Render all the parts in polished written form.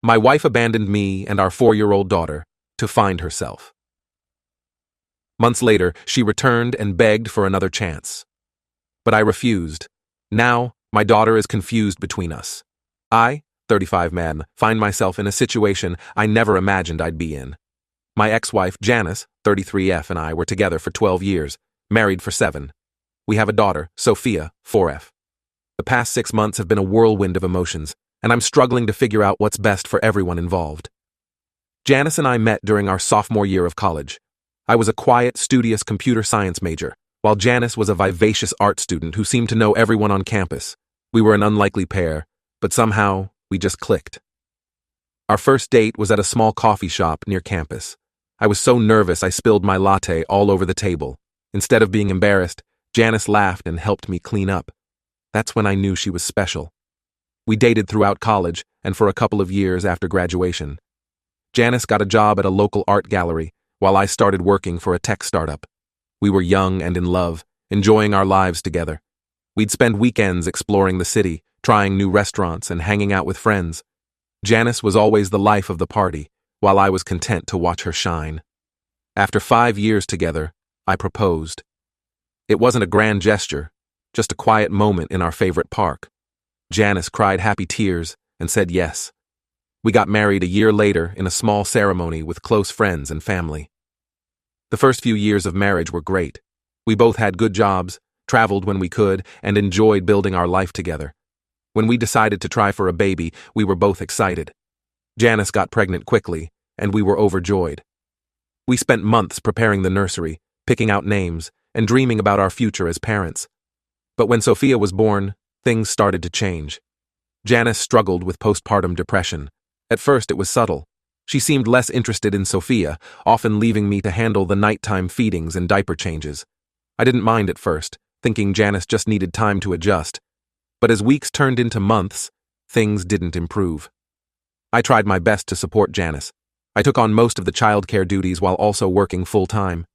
My wife abandoned me and our 4-year-old daughter to find herself. Months later, she returned and begged for another chance. But I refused. Now, my daughter is confused between us. I, 35 man, find myself in a situation I never imagined I'd be in. My ex-wife, Janice, 33F, and I were together for 12 years, married for 7. We have a daughter, Sophia, 4F. The past 6 months have been a whirlwind of emotions, and I'm struggling to figure out what's best for everyone involved. Janice and I met during our sophomore year of college. I was a quiet, studious computer science major, while Janice was a vivacious art student who seemed to know everyone on campus. We were an unlikely pair, but somehow we just clicked. Our first date was at a small coffee shop near campus. I was so nervous I spilled my latte all over the table. Instead of being embarrassed, Janice laughed and helped me clean up. That's when I knew she was special. We dated throughout college and for a couple of years after graduation. Janice got a job at a local art gallery while I started working for a tech startup. We were young and in love, enjoying our lives together. We'd spend weekends exploring the city, trying new restaurants and hanging out with friends. Janice was always the life of the party, while I was content to watch her shine. After 5 years together, I proposed. It wasn't a grand gesture, just a quiet moment in our favorite park. Janice cried happy tears and said yes. We got married a year later in a small ceremony with close friends and family. The first few years of marriage were great. We both had good jobs, traveled when we could, and enjoyed building our life together. When we decided to try for a baby, we were both excited. Janice got pregnant quickly, and we were overjoyed. We spent months preparing the nursery, picking out names, and dreaming about our future as parents. But when Sophia was born, things started to change. Janice struggled with postpartum depression. At first it was subtle. She seemed less interested in Sophia, often leaving me to handle the nighttime feedings and diaper changes. I didn't mind at first, thinking Janice just needed time to adjust. But as weeks turned into months, things didn't improve. I tried my best to support Janice. I took on most of the childcare duties while also working full-time.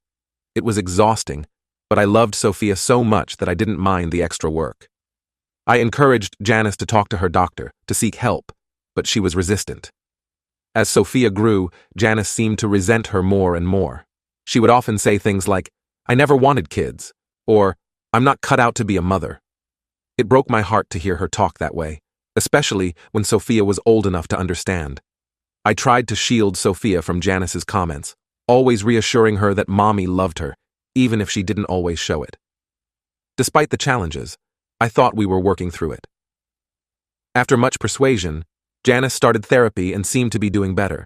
It was exhausting, but I loved Sophia so much that I didn't mind the extra work. I encouraged Janice to talk to her doctor, to seek help, but she was resistant. As Sophia grew, Janice seemed to resent her more and more. She would often say things like, "I never wanted kids," or "I'm not cut out to be a mother." It broke my heart to hear her talk that way, especially when Sophia was old enough to understand. I tried to shield Sophia from Janice's comments, always reassuring her that Mommy loved her, even if she didn't always show it. Despite the challenges, I thought we were working through it. After much persuasion, Janice started therapy and seemed to be doing better.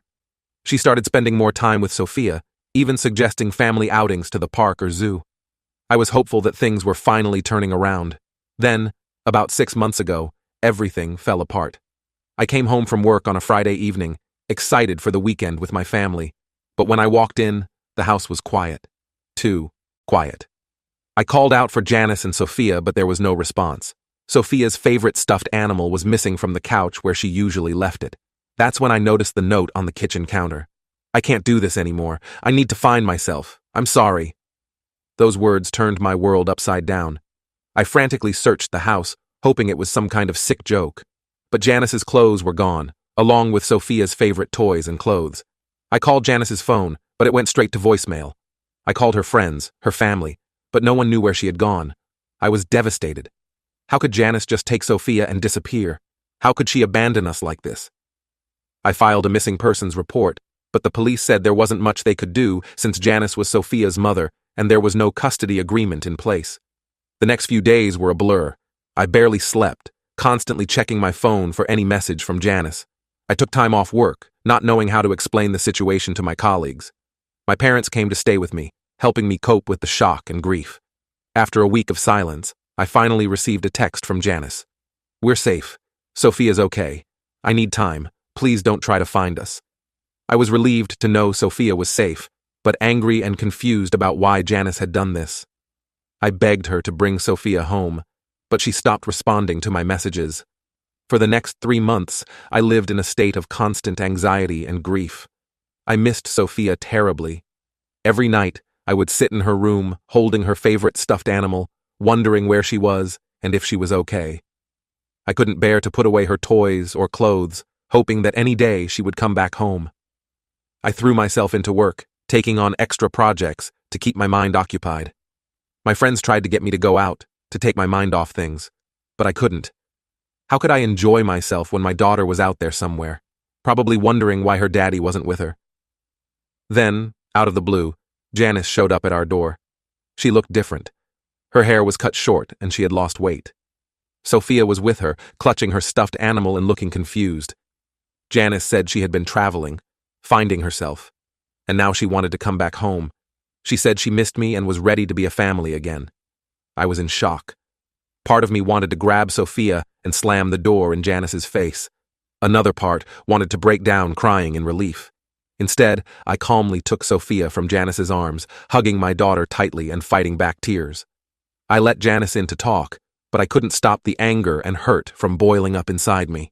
She started spending more time with Sophia, even suggesting family outings to the park or zoo. I was hopeful that things were finally turning around. Then, about 6 months ago, everything fell apart. I came home from work on a Friday evening, excited for the weekend with my family, but when I walked in, the house was quiet. Too quiet. I called out for Janice and Sophia, but there was no response. Sophia's favorite stuffed animal was missing from the couch where she usually left it. That's when I noticed the note on the kitchen counter. "I can't do this anymore. I need to find myself. I'm sorry." Those words turned my world upside down. I frantically searched the house, hoping it was some kind of sick joke. But Janice's clothes were gone, along with Sophia's favorite toys and clothes. I called Janice's phone, but it went straight to voicemail. I called her friends, her family, but no one knew where she had gone. I was devastated. How could Janice just take Sophia and disappear? How could she abandon us like this? I filed a missing persons report, but the police said there wasn't much they could do since Janice was Sophia's mother and there was no custody agreement in place. The next few days were a blur. I barely slept, constantly checking my phone for any message from Janice. I took time off work, not knowing how to explain the situation to my colleagues. My parents came to stay with me, helping me cope with the shock and grief. After a week of silence, I finally received a text from Janice. "We're safe. Sophia's okay. I need time. Please don't try to find us." I was relieved to know Sophia was safe, but angry and confused about why Janice had done this. I begged her to bring Sophia home, but she stopped responding to my messages. For the next 3 months, I lived in a state of constant anxiety and grief. I missed Sophia terribly. Every night, I would sit in her room, holding her favorite stuffed animal, wondering where she was and if she was okay. I couldn't bear to put away her toys or clothes, hoping that any day she would come back home. I threw myself into work, taking on extra projects to keep my mind occupied. My friends tried to get me to go out, to take my mind off things, but I couldn't. How could I enjoy myself when my daughter was out there somewhere, probably wondering why her daddy wasn't with her? Then, out of the blue, Janice showed up at our door. She looked different. Her hair was cut short and she had lost weight. Sophia was with her, clutching her stuffed animal and looking confused. Janice said she had been traveling, finding herself, and now she wanted to come back home. She said she missed me and was ready to be a family again. I was in shock. Part of me wanted to grab Sophia and slam the door in Janice's face. Another part wanted to break down crying in relief. Instead, I calmly took Sophia from Janice's arms, hugging my daughter tightly and fighting back tears. I let Janice in to talk, but I couldn't stop the anger and hurt from boiling up inside me.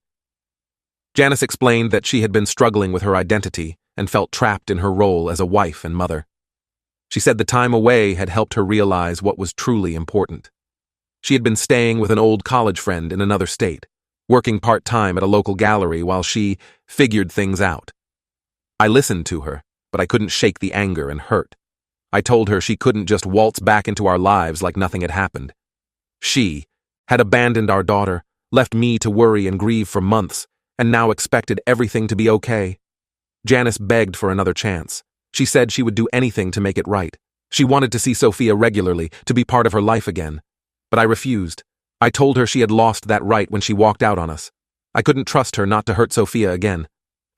Janice explained that she had been struggling with her identity and felt trapped in her role as a wife and mother. She said the time away had helped her realize what was truly important. She had been staying with an old college friend in another state, working part-time at a local gallery while she figured things out. I listened to her, but I couldn't shake the anger and hurt. I told her she couldn't just waltz back into our lives like nothing had happened. She had abandoned our daughter, left me to worry and grieve for months, and now expected everything to be okay. Janice begged for another chance. She said she would do anything to make it right. She wanted to see Sophia regularly, to be part of her life again. But I refused. I told her she had lost that right when she walked out on us. I couldn't trust her not to hurt Sophia again.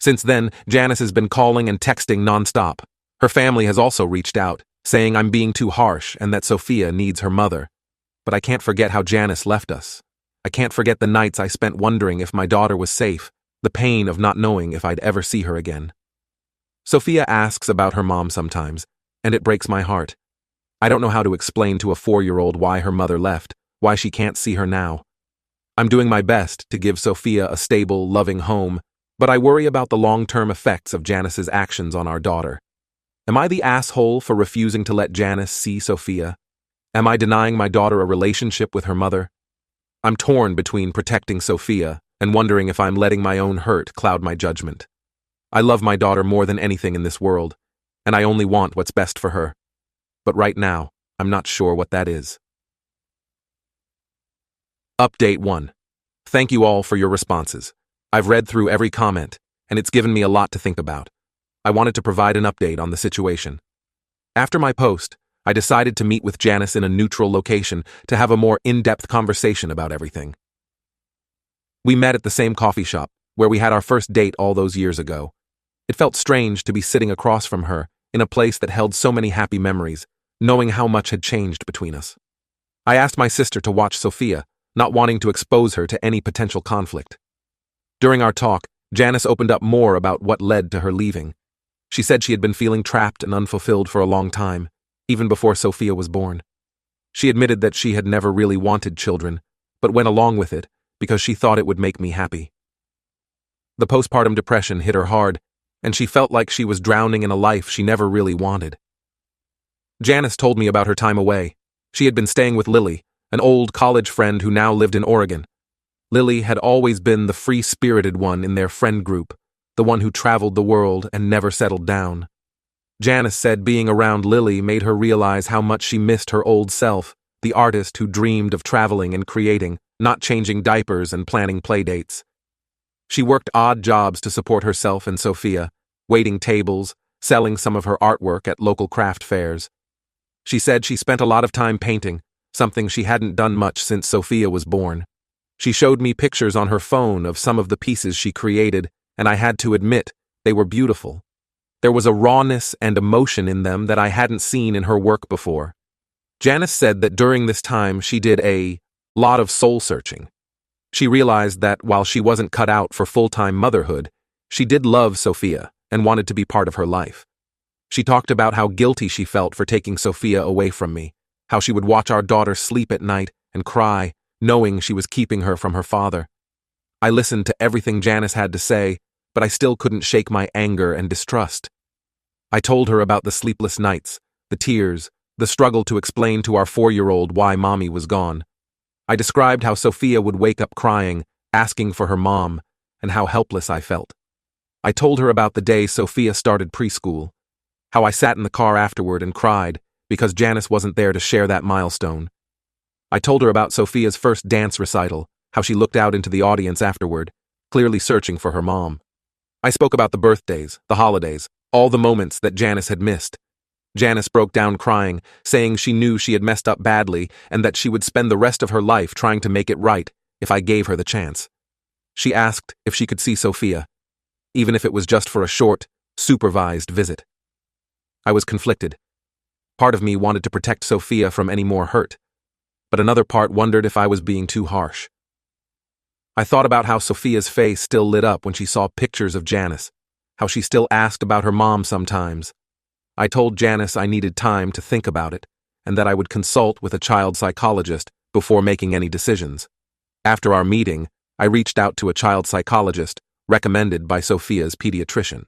Since then, Janice has been calling and texting nonstop. Her family has also reached out, saying I'm being too harsh and that Sophia needs her mother. But I can't forget how Janice left us. I can't forget the nights I spent wondering if my daughter was safe, the pain of not knowing if I'd ever see her again. Sophia asks about her mom sometimes, and it breaks my heart. I don't know how to explain to a 4-year-old why her mother left, why she can't see her now. I'm doing my best to give Sophia a stable, loving home, but I worry about the long-term effects of Janice's actions on our daughter. Am I the asshole for refusing to let Janice see Sophia? Am I denying my daughter a relationship with her mother? I'm torn between protecting Sophia and wondering if I'm letting my own hurt cloud my judgment. I love my daughter more than anything in this world, and I only want what's best for her. But right now, I'm not sure what that is. Update 1. Thank you all for your responses. I've read through every comment, and it's given me a lot to think about. I wanted to provide an update on the situation. After my post, I decided to meet with Janice in a neutral location to have a more in-depth conversation about everything. We met at the same coffee shop, where we had our first date all those years ago. It felt strange to be sitting across from her in a place that held so many happy memories, knowing how much had changed between us. I asked my sister to watch Sophia, not wanting to expose her to any potential conflict. During our talk, Janice opened up more about what led to her leaving. She said she had been feeling trapped and unfulfilled for a long time, even before Sophia was born. She admitted that she had never really wanted children, but went along with it because she thought it would make me happy. The postpartum depression hit her hard, and she felt like she was drowning in a life she never really wanted. Janice told me about her time away. She had been staying with Lily, an old college friend who now lived in Oregon. Lily had always been the free-spirited one in their friend group, the one who traveled the world and never settled down. Janice said being around Lily made her realize how much she missed her old self, the artist who dreamed of traveling and creating, not changing diapers and planning playdates. She worked odd jobs to support herself and Sophia, waiting tables, selling some of her artwork at local craft fairs. She said she spent a lot of time painting, something she hadn't done much since Sophia was born. She showed me pictures on her phone of some of the pieces she created, and I had to admit, they were beautiful. There was a rawness and emotion in them that I hadn't seen in her work before. Janice said that during this time she did a lot of soul-searching. She realized that while she wasn't cut out for full-time motherhood, she did love Sophia and wanted to be part of her life. She talked about how guilty she felt for taking Sophia away from me, how she would watch our daughter sleep at night and cry, knowing she was keeping her from her father. I listened to everything Janice had to say, but I still couldn't shake my anger and distrust. I told her about the sleepless nights, the tears, the struggle to explain to our 4-year-old why Mommy was gone. I described how Sophia would wake up crying, asking for her mom, and how helpless I felt. I told her about the day Sophia started preschool, how I sat in the car afterward and cried because Janice wasn't there to share that milestone. I told her about Sophia's first dance recital, how she looked out into the audience afterward, clearly searching for her mom. I spoke about the birthdays, the holidays, all the moments that Janice had missed. Janice broke down crying, saying she knew she had messed up badly and that she would spend the rest of her life trying to make it right if I gave her the chance. She asked if she could see Sophia, even if it was just for a short, supervised visit. I was conflicted. Part of me wanted to protect Sophia from any more hurt, but another part wondered if I was being too harsh. I thought about how Sophia's face still lit up when she saw pictures of Janice, how she still asked about her mom sometimes. I told Janice I needed time to think about it, and that I would consult with a child psychologist before making any decisions. After our meeting, I reached out to a child psychologist recommended by Sophia's pediatrician.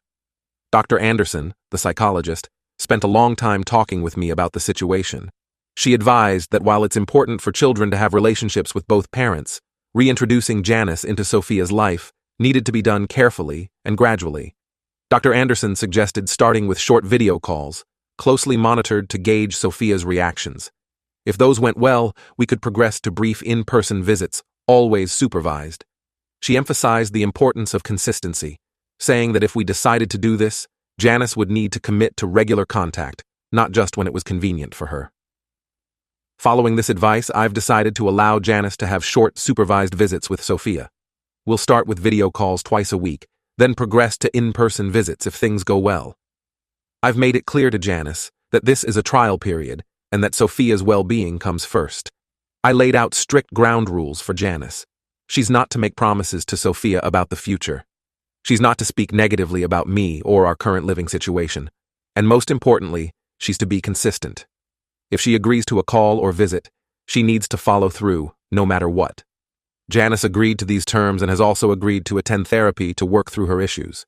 Dr. Anderson, the psychologist, spent a long time talking with me about the situation. She advised that while it's important for children to have relationships with both parents, reintroducing Janice into Sophia's life needed to be done carefully and gradually. Dr. Anderson suggested starting with short video calls, closely monitored to gauge Sophia's reactions. If those went well, we could progress to brief in-person visits, always supervised. She emphasized the importance of consistency, saying that if we decided to do this, Janice would need to commit to regular contact, not just when it was convenient for her. Following this advice, I've decided to allow Janice to have short, supervised visits with Sophia. We'll start with video calls twice a week, then progress to in-person visits if things go well. I've made it clear to Janice that this is a trial period and that Sophia's well-being comes first. I laid out strict ground rules for Janice. She's not to make promises to Sophia about the future. She's not to speak negatively about me or our current living situation. And most importantly, she's to be consistent. If she agrees to a call or visit, she needs to follow through, no matter what. Janice agreed to these terms and has also agreed to attend therapy to work through her issues.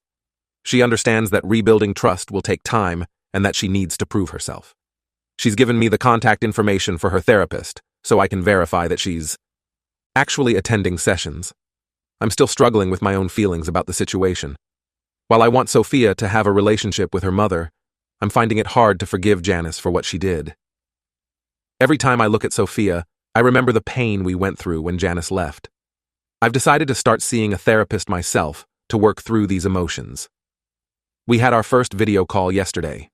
She understands that rebuilding trust will take time and that she needs to prove herself. She's given me the contact information for her therapist, so I can verify that she's actually attending sessions. I'm still struggling with my own feelings about the situation. While I want Sophia to have a relationship with her mother, I'm finding it hard to forgive Janice for what she did. Every time I look at Sophia, I remember the pain we went through when Janice left. I've decided to start seeing a therapist myself to work through these emotions. We had our first video call yesterday.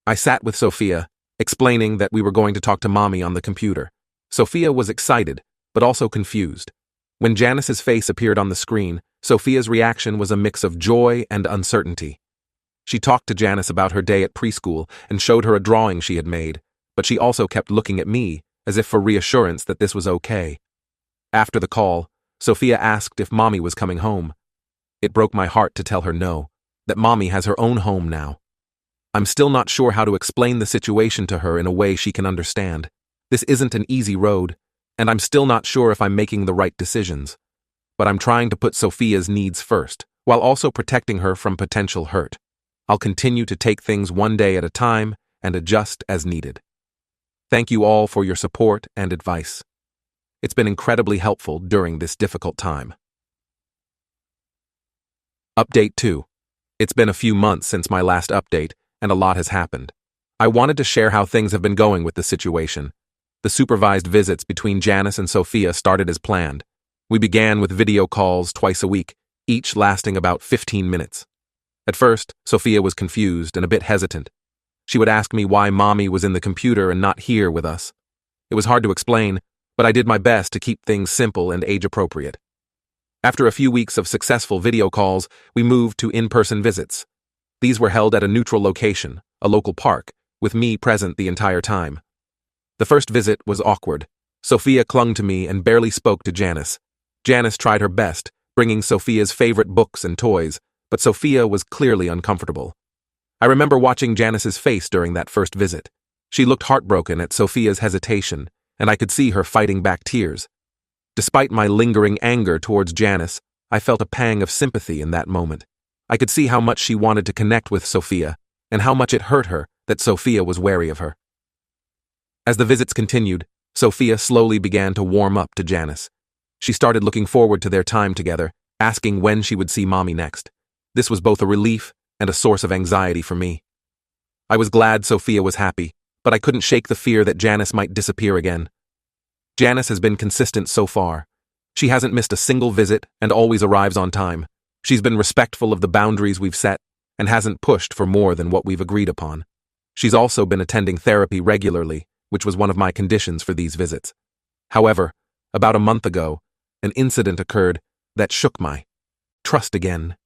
I sat with Sophia, explaining that we were going to talk to Mommy on the computer. Sophia was excited, but also confused. When Janice's face appeared on the screen, Sophia's reaction was a mix of joy and uncertainty. She talked to Janice about her day at preschool and showed her a drawing she had made, but she also kept looking at me as if for reassurance that this was okay. After the call, Sophia asked if Mommy was coming home. It broke my heart to tell her no, that Mommy has her own home now. I'm still not sure how to explain the situation to her in a way she can understand. This isn't an easy road, and I'm still not sure if I'm making the right decisions. But I'm trying to put Sophia's needs first, while also protecting her from potential hurt. I'll continue to take things one day at a time and adjust as needed. Thank you all for your support and advice. It's been incredibly helpful during this difficult time. Update 2. It's been a few months since my last update, and a lot has happened. I wanted to share how things have been going with the situation. The supervised visits between Janice and Sophia started as planned. We began with video calls twice a week, each lasting about 15 minutes. At first, Sophia was confused and a bit hesitant. She would ask me why Mommy was in the computer and not here with us. It was hard to explain, but I did my best to keep things simple and age-appropriate. After a few weeks of successful video calls, we moved to in-person visits. These were held at a neutral location, a local park, with me present the entire time. The first visit was awkward. Sophia clung to me and barely spoke to Janice. Janice tried her best, bringing Sophia's favorite books and toys, but Sophia was clearly uncomfortable. I remember watching Janice's face during that first visit. She looked heartbroken at Sophia's hesitation, and I could see her fighting back tears. Despite my lingering anger towards Janice, I felt a pang of sympathy in that moment. I could see how much she wanted to connect with Sophia, and how much it hurt her that Sophia was wary of her. As the visits continued, Sophia slowly began to warm up to Janice. She started looking forward to their time together, asking when she would see Mommy next. This was both a relief and a source of anxiety for me. I was glad Sophia was happy, but I couldn't shake the fear that Janice might disappear again. Janice has been consistent so far. She hasn't missed a single visit and always arrives on time. She's been respectful of the boundaries we've set and hasn't pushed for more than what we've agreed upon. She's also been attending therapy regularly, which was one of my conditions for these visits. However, about a month ago, an incident occurred that shook my trust again.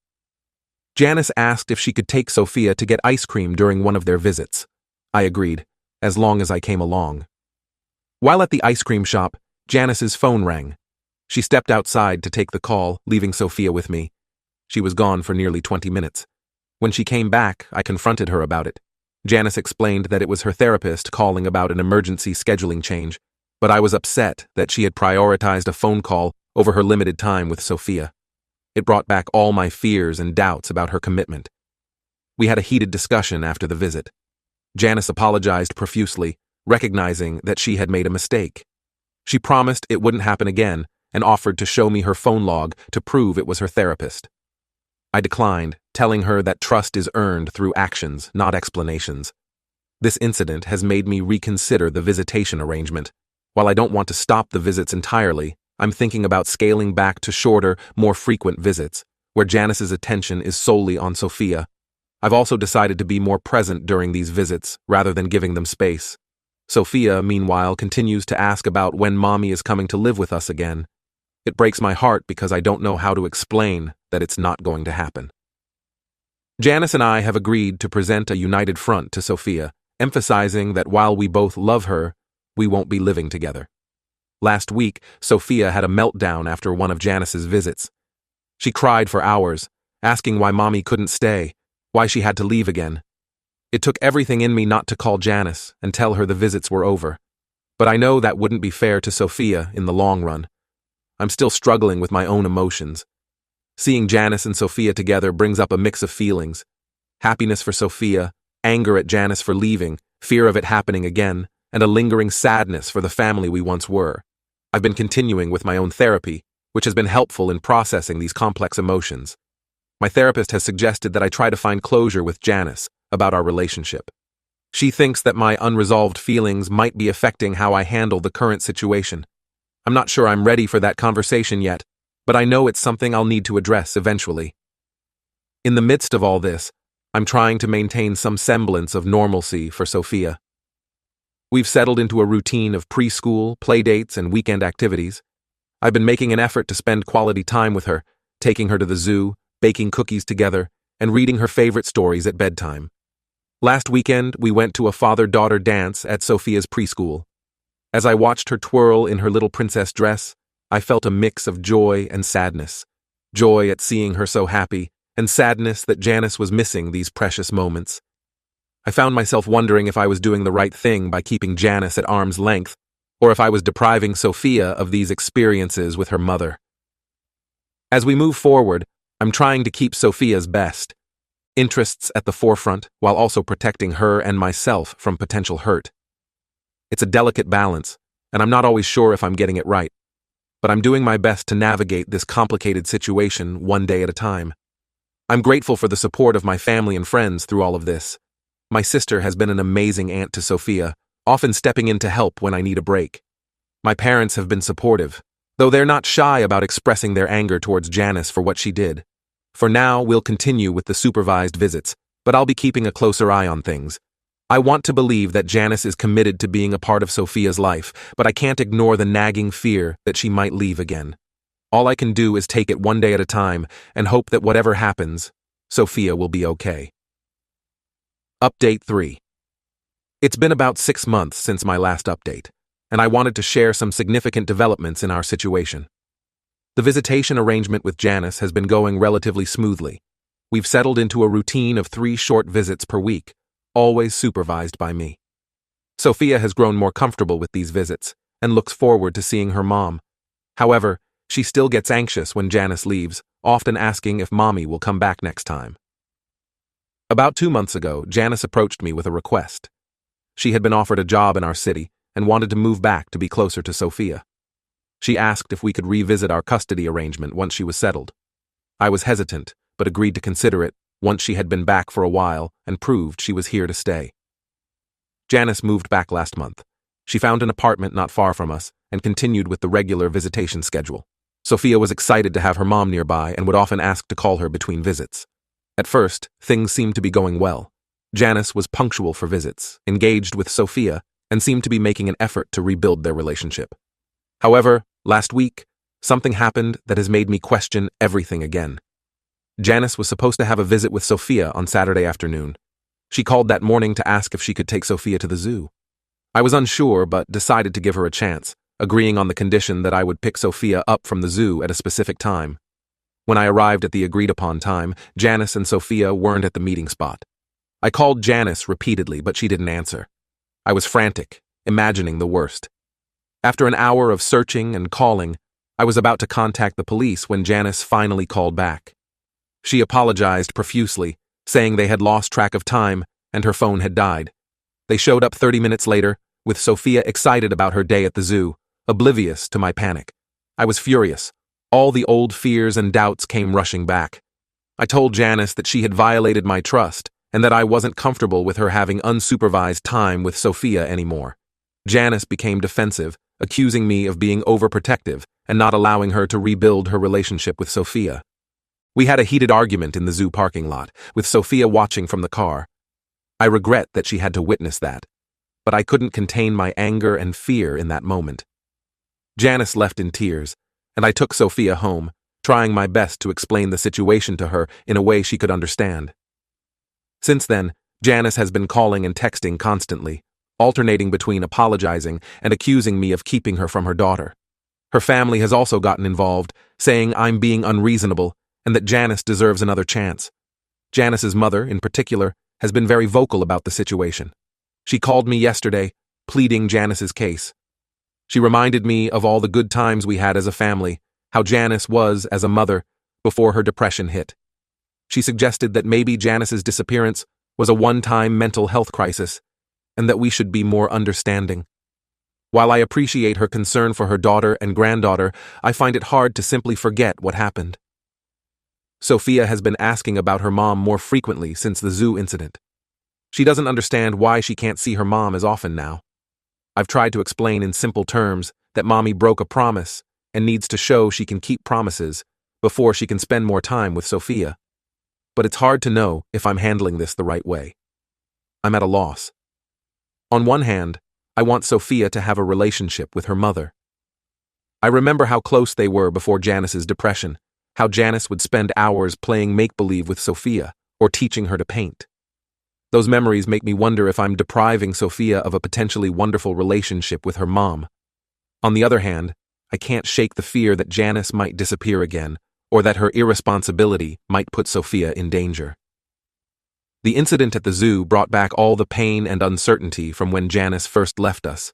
Janice asked if she could take Sophia to get ice cream during one of their visits. I agreed, as long as I came along. While at the ice cream shop, Janice's phone rang. She stepped outside to take the call, leaving Sophia with me. She was gone for nearly 20 minutes. When she came back, I confronted her about it. Janice explained that it was her therapist calling about an emergency scheduling change, but I was upset that she had prioritized a phone call over her limited time with Sophia. It brought back all my fears and doubts about her commitment. We had a heated discussion after the visit. Janice apologized profusely, recognizing that she had made a mistake. She promised it wouldn't happen again and offered to show me her phone log to prove it was her therapist. I declined, telling her that trust is earned through actions, not explanations. This incident has made me reconsider the visitation arrangement. While I don't want to stop the visits entirely, I'm thinking about scaling back to shorter, more frequent visits, where Janice's attention is solely on Sophia. I've also decided to be more present during these visits, rather than giving them space. Sophia, meanwhile, continues to ask about when Mommy is coming to live with us again. It breaks my heart because I don't know how to explain that it's not going to happen. Janice and I have agreed to present a united front to Sophia, emphasizing that while we both love her, we won't be living together. Last week, Sophia had a meltdown after one of Janice's visits. She cried for hours, asking why Mommy couldn't stay, why she had to leave again. It took everything in me not to call Janice and tell her the visits were over. But I know that wouldn't be fair to Sophia in the long run. I'm still struggling with my own emotions. Seeing Janice and Sophia together brings up a mix of feelings. Happiness for Sophia, anger at Janice for leaving, fear of it happening again, and a lingering sadness for the family we once were. I've been continuing with my own therapy, which has been helpful in processing these complex emotions. My therapist has suggested that I try to find closure with Janice about our relationship. She thinks that my unresolved feelings might be affecting how I handle the current situation. I'm not sure I'm ready for that conversation yet, but I know it's something I'll need to address eventually. In the midst of all this, I'm trying to maintain some semblance of normalcy for Sophia. We've settled into a routine of preschool, playdates, and weekend activities. I've been making an effort to spend quality time with her, taking her to the zoo, baking cookies together, and reading her favorite stories at bedtime. Last weekend, we went to a father-daughter dance at Sophia's preschool. As I watched her twirl in her little princess dress, I felt a mix of joy and sadness. Joy at seeing her so happy, and sadness that Janice was missing these precious moments. I found myself wondering if I was doing the right thing by keeping Janice at arm's length, or if I was depriving Sophia of these experiences with her mother. As we move forward, I'm trying to keep Sophia's best interests at the forefront while also protecting her and myself from potential hurt. It's a delicate balance, and I'm not always sure if I'm getting it right, but I'm doing my best to navigate this complicated situation one day at a time. I'm grateful for the support of my family and friends through all of this. My sister has been an amazing aunt to Sophia, often stepping in to help when I need a break. My parents have been supportive, though they're not shy about expressing their anger towards Janice for what she did. For now, we'll continue with the supervised visits, but I'll be keeping a closer eye on things. I want to believe that Janice is committed to being a part of Sophia's life, but I can't ignore the nagging fear that she might leave again. All I can do is take it one day at a time and hope that whatever happens, Sophia will be okay. Update 3. It's been about 6 months since my last update, and I wanted to share some significant developments in our situation. The visitation arrangement with Janice has been going relatively smoothly. We've settled into a routine of 3 short visits per week, always supervised by me. Sophia has grown more comfortable with these visits and looks forward to seeing her mom. However, she still gets anxious when Janice leaves, often asking if Mommy will come back next time. About 2 months ago, Janice approached me with a request. She had been offered a job in our city and wanted to move back to be closer to Sophia. She asked if we could revisit our custody arrangement once she was settled. I was hesitant, but agreed to consider it once she had been back for a while and proved she was here to stay. Janice moved back last month. She found an apartment not far from us and continued with the regular visitation schedule. Sophia was excited to have her mom nearby and would often ask to call her between visits. At first, things seemed to be going well. Janice was punctual for visits, engaged with Sophia, and seemed to be making an effort to rebuild their relationship. However, last week, something happened that has made me question everything again. Janice was supposed to have a visit with Sophia on Saturday afternoon. She called that morning to ask if she could take Sophia to the zoo. I was unsure but decided to give her a chance, agreeing on the condition that I would pick Sophia up from the zoo at a specific time. When I arrived at the agreed-upon time, Janice and Sophia weren't at the meeting spot. I called Janice repeatedly, but she didn't answer. I was frantic, imagining the worst. After an hour of searching and calling, I was about to contact the police when Janice finally called back. She apologized profusely, saying they had lost track of time and her phone had died. They showed up 30 minutes later, with Sophia excited about her day at the zoo, oblivious to my panic. I was furious. All the old fears and doubts came rushing back. I told Janice that she had violated my trust and that I wasn't comfortable with her having unsupervised time with Sophia anymore. Janice became defensive, accusing me of being overprotective and not allowing her to rebuild her relationship with Sophia. We had a heated argument in the zoo parking lot, with Sophia watching from the car. I regret that she had to witness that, but I couldn't contain my anger and fear in that moment. Janice left in tears, and I took Sophia home, trying my best to explain the situation to her in a way she could understand. Since then, Janice has been calling and texting constantly, alternating between apologizing and accusing me of keeping her from her daughter. Her family has also gotten involved, saying I'm being unreasonable and that Janice deserves another chance. Janice's mother, in particular, has been very vocal about the situation. She called me yesterday, pleading Janice's case. She reminded me of all the good times we had as a family, how Janice was as a mother before her depression hit. She suggested that maybe Janice's disappearance was a one-time mental health crisis, and that we should be more understanding. While I appreciate her concern for her daughter and granddaughter, I find it hard to simply forget what happened. Sophia has been asking about her mom more frequently since the zoo incident. She doesn't understand why she can't see her mom as often now. I've tried to explain in simple terms that mommy broke a promise and needs to show she can keep promises before she can spend more time with Sophia. But it's hard to know if I'm handling this the right way. I'm at a loss. On one hand, I want Sophia to have a relationship with her mother. I remember how close they were before Janice's depression, how Janice would spend hours playing make-believe with Sophia or teaching her to paint. Those memories make me wonder if I'm depriving Sophia of a potentially wonderful relationship with her mom. On the other hand, I can't shake the fear that Janice might disappear again, or that her irresponsibility might put Sophia in danger. The incident at the zoo brought back all the pain and uncertainty from when Janice first left us.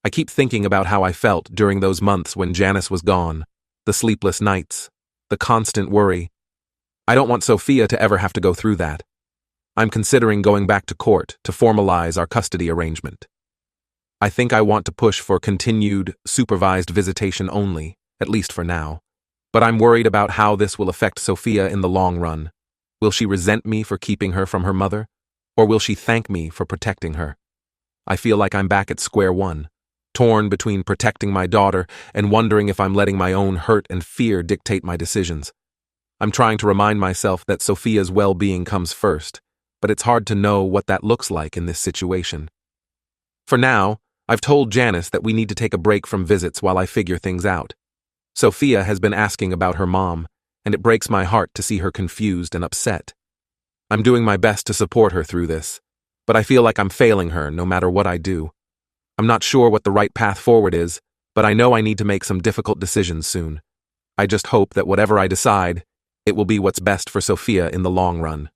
I keep thinking about how I felt during those months when Janice was gone, the sleepless nights, the constant worry. I don't want Sophia to ever have to go through that. I'm considering going back to court to formalize our custody arrangement. I think I want to push for continued, supervised visitation only, at least for now. But I'm worried about how this will affect Sophia in the long run. Will she resent me for keeping her from her mother? Or will she thank me for protecting her? I feel like I'm back at square one, torn between protecting my daughter and wondering if I'm letting my own hurt and fear dictate my decisions. I'm trying to remind myself that Sophia's well-being comes first, but it's hard to know what that looks like in this situation. For now, I've told Janice that we need to take a break from visits while I figure things out. Sophia has been asking about her mom, and it breaks my heart to see her confused and upset. I'm doing my best to support her through this, but I feel like I'm failing her no matter what I do. I'm not sure what the right path forward is, but I know I need to make some difficult decisions soon. I just hope that whatever I decide, it will be what's best for Sophia in the long run.